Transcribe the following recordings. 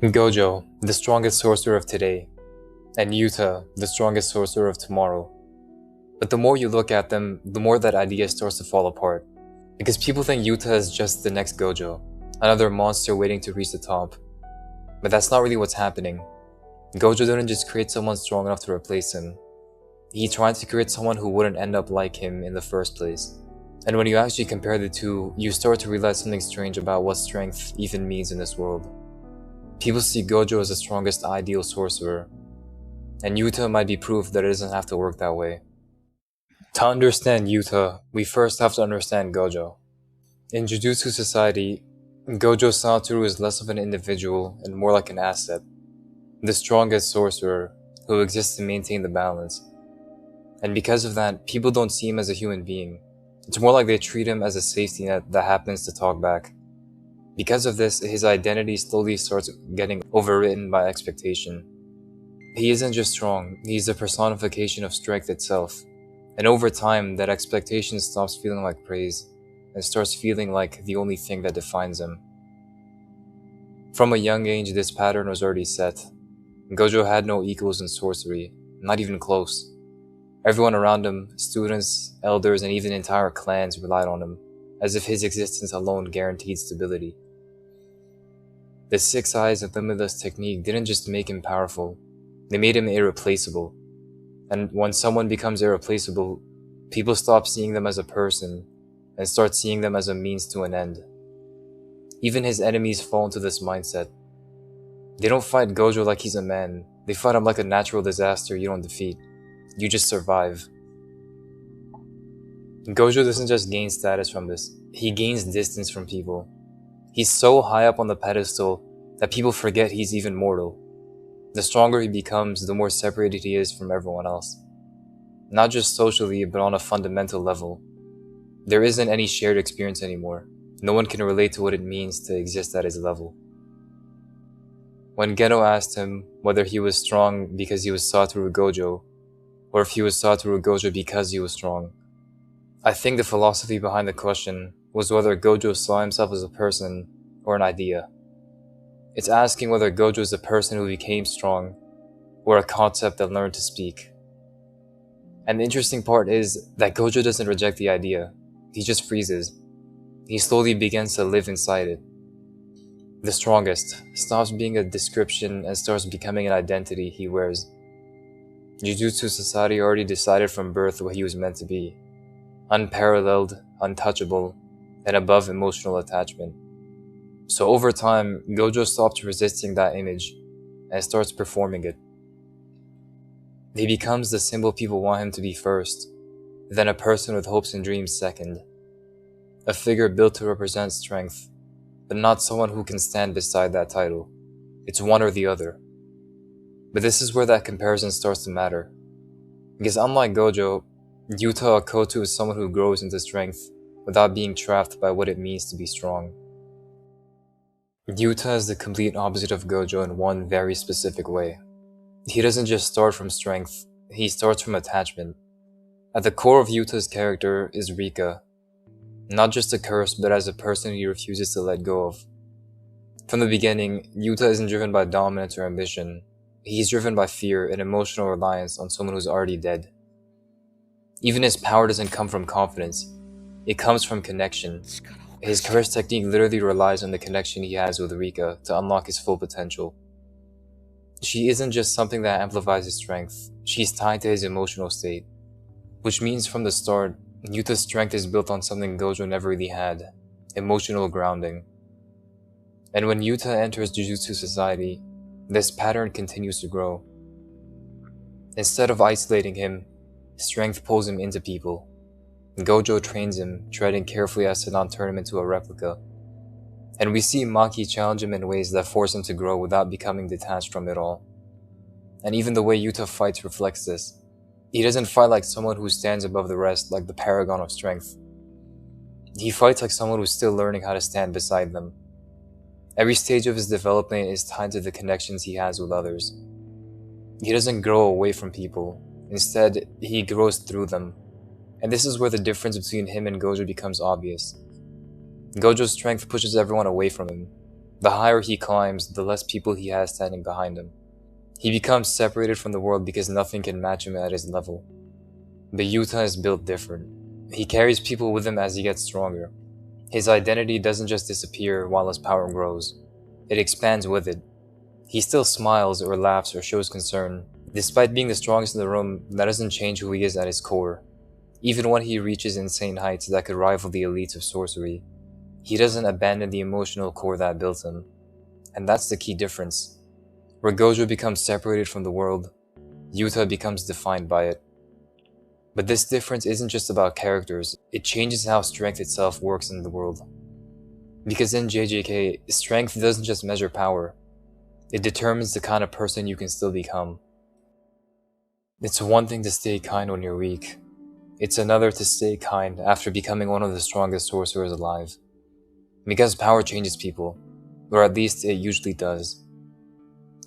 Gojo, the strongest sorcerer of today, and Yuta, the strongest sorcerer of tomorrow. But the more you look at them, the more that idea starts to fall apart. Because people think Yuta is just the next Gojo, another monster waiting to reach the top. But that's not really what's happening. Gojo didn't just create someone strong enough to replace him. He tried to create someone who wouldn't end up like him in the first place. And when you actually compare the two, you start to realize something strange about what strength even means in this world. People see Gojo as the strongest ideal sorcerer, and Yuta might be proof that it doesn't have to work that way. To understand Yuta, we first have to understand Gojo. In Jujutsu society, Gojo Satoru is less of an individual and more like an asset, the strongest sorcerer who exists to maintain the balance. And because of that, people don't see him as a human being. It's more like they treat him as a safety net that happens to talk back. Because of this, his identity slowly starts getting overwritten by expectation. He isn't just strong, he's the personification of strength itself. And over time, that expectation stops feeling like praise, and starts feeling like the only thing that defines him. From a young age, this pattern was already set. Gojo had no equals in sorcery, not even close. Everyone around him, students, elders, and even entire clans relied on him, as if his existence alone guaranteed stability. The Six Eyes and Limitless technique didn't just make him powerful, they made him irreplaceable. And when someone becomes irreplaceable, people stop seeing them as a person and start seeing them as a means to an end. Even his enemies fall into this mindset. They don't fight Gojo like he's a man, they fight him like a natural disaster you don't defeat. You just survive. Gojo doesn't just gain status from this, he gains distance from people. He's so high up on the pedestal that people forget he's even mortal. The stronger he becomes, the more separated he is from everyone else. Not just socially, but on a fundamental level. There isn't any shared experience anymore. No one can relate to what it means to exist at his level. When Geno asked him whether he was strong because he was Satoru Gojo, or if he was Satoru Gojo because he was strong, I think the philosophy behind the question was whether Gojo saw himself as a person or an idea. It's asking whether Gojo is a person who became strong, or a concept that learned to speak. And the interesting part is that Gojo doesn't reject the idea, he just freezes. He slowly begins to live inside it. The strongest stops being a description and starts becoming an identity he wears. Jujutsu society already decided from birth what he was meant to be. Unparalleled, untouchable, and above emotional attachment. So over time, Gojo stops resisting that image and starts performing it. He becomes the symbol people want him to be first, then a person with hopes and dreams second. A figure built to represent strength, but not someone who can stand beside that title. It's one or the other. But this is where that comparison starts to matter. Because unlike Gojo, Yuta Okoto is someone who grows into strength without being trapped by what it means to be strong. Yuta is the complete opposite of Gojo in one very specific way. He doesn't just start from strength, he starts from attachment. At the core of Yuta's character is Rika, not just a curse but as a person he refuses to let go of. From the beginning, Yuta isn't driven by dominance or ambition, he's driven by fear and emotional reliance on someone who's already dead. Even his power doesn't come from confidence, it comes from connection. His curse technique literally relies on the connection he has with Rika to unlock his full potential. She isn't just something that amplifies his strength, she's tied to his emotional state. Which means from the start, Yuta's strength is built on something Gojo never really had, emotional grounding. And when Yuta enters Jujutsu society, this pattern continues to grow. Instead of isolating him, strength pulls him into people. Gojo trains him, treading carefully as to not turn him into a replica. And we see Maki challenge him in ways that force him to grow without becoming detached from it all. And even the way Yuta fights reflects this. He doesn't fight like someone who stands above the rest, like the paragon of strength. He fights like someone who's still learning how to stand beside them. Every stage of his development is tied to the connections he has with others. He doesn't grow away from people. Instead, he grows through them. And this is where the difference between him and Gojo becomes obvious. Gojo's strength pushes everyone away from him. The higher he climbs, the less people he has standing behind him. He becomes separated from the world because nothing can match him at his level. But Yuta is built different. He carries people with him as he gets stronger. His identity doesn't just disappear while his power grows. It expands with it. He still smiles or laughs or shows concern. Despite being the strongest in the room, that doesn't change who he is at his core. Even when he reaches insane heights that could rival the elites of sorcery, he doesn't abandon the emotional core that built him. And that's the key difference. Where Gojo becomes separated from the world, Yuta becomes defined by it. But this difference isn't just about characters, it changes how strength itself works in the world. Because in JJK, strength doesn't just measure power, it determines the kind of person you can still become. It's one thing to stay kind when you're weak. It's another to stay kind after becoming one of the strongest sorcerers alive. Because power changes people, or at least it usually does.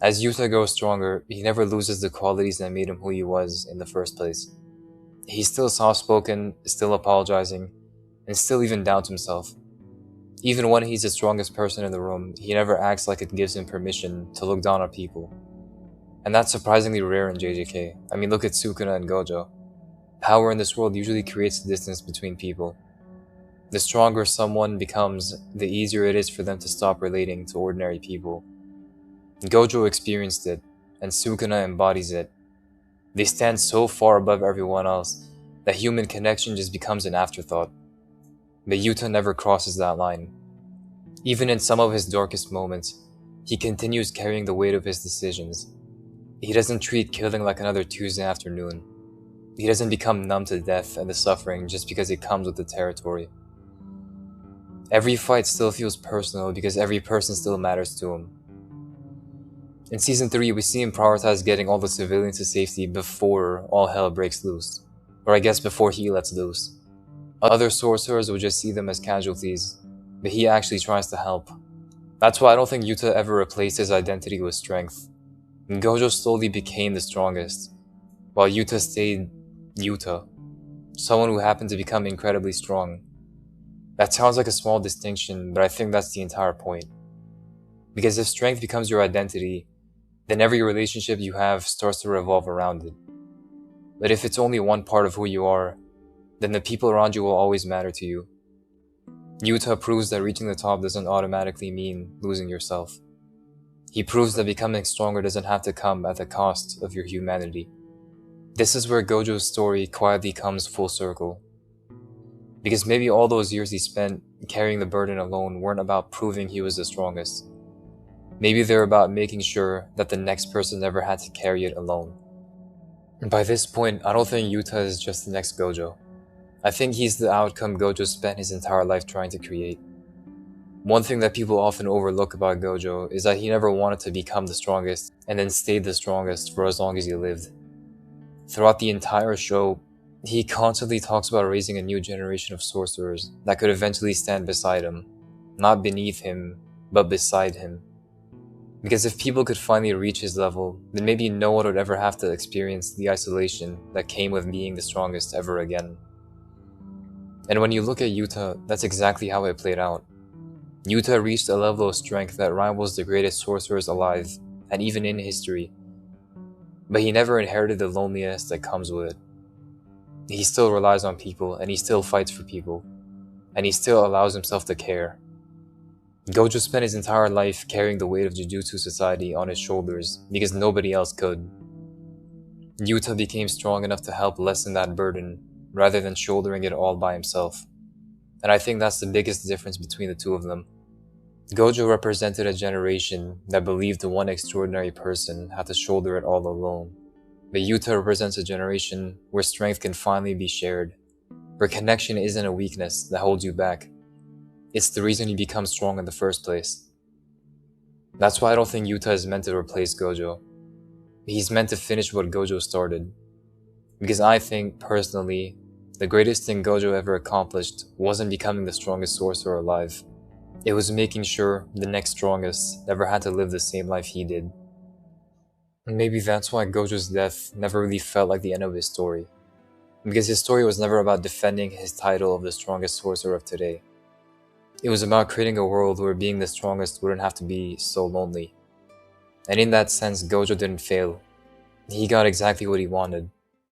As Yuta grows stronger, he never loses the qualities that made him who he was in the first place. He's still soft-spoken, still apologizing, and still even doubts himself. Even when he's the strongest person in the room, he never acts like it gives him permission to look down on people. And that's surprisingly rare in JJK. I mean, look at Sukuna and Gojo. Power in this world usually creates distance between people. The stronger someone becomes, the easier it is for them to stop relating to ordinary people. Gojo experienced it, and Sukuna embodies it. They stand so far above everyone else that human connection just becomes an afterthought. But Yuta never crosses that line. Even in some of his darkest moments, he continues carrying the weight of his decisions. He doesn't treat killing like another Tuesday afternoon. He doesn't become numb to death and the suffering just because it comes with the territory. Every fight still feels personal because every person still matters to him. In Season 3, we see him prioritize getting all the civilians to safety before all hell breaks loose. Or I guess before he lets loose. Other sorcerers would just see them as casualties, but he actually tries to help. That's why I don't think Yuta ever replaced his identity with strength. Gojo slowly became the strongest, while Yuta stayed Yuta, someone who happened to become incredibly strong. That sounds like a small distinction, but I think that's the entire point. Because if strength becomes your identity, then every relationship you have starts to revolve around it. But if it's only one part of who you are, then the people around you will always matter to you. Yuta proves that reaching the top doesn't automatically mean losing yourself. He proves that becoming stronger doesn't have to come at the cost of your humanity. This is where Gojo's story quietly comes full circle. Because maybe all those years he spent carrying the burden alone weren't about proving he was the strongest. Maybe they're about making sure that the next person never had to carry it alone. And by this point, I don't think Yuta is just the next Gojo. I think he's the outcome Gojo spent his entire life trying to create. One thing that people often overlook about Gojo is that he never wanted to become the strongest and then stayed the strongest for as long as he lived. Throughout the entire show, he constantly talks about raising a new generation of sorcerers that could eventually stand beside him, not beneath him, but beside him. Because if people could finally reach his level, then maybe no one would ever have to experience the isolation that came with being the strongest ever again. And when you look at Yuta, that's exactly how it played out. Yuta reached a level of strength that rivals the greatest sorcerers alive, and even in history. But he never inherited the loneliness that comes with it. He still relies on people, and he still fights for people, and he still allows himself to care. Gojo spent his entire life carrying the weight of Jujutsu society on his shoulders because nobody else could. Yuta became strong enough to help lessen that burden, rather than shouldering it all by himself. And I think that's the biggest difference between the two of them. Gojo represented a generation that believed the one extraordinary person had to shoulder it all alone. But Yuta represents a generation where strength can finally be shared, where connection isn't a weakness that holds you back. It's the reason you become strong in the first place. That's why I don't think Yuta is meant to replace Gojo. He's meant to finish what Gojo started. Because I think, personally, the greatest thing Gojo ever accomplished wasn't becoming the strongest sorcerer alive. It was making sure the next strongest never had to live the same life he did. And maybe that's why Gojo's death never really felt like the end of his story. Because his story was never about defending his title of the strongest sorcerer of today. It was about creating a world where being the strongest wouldn't have to be so lonely. And in that sense, Gojo didn't fail. He got exactly what he wanted.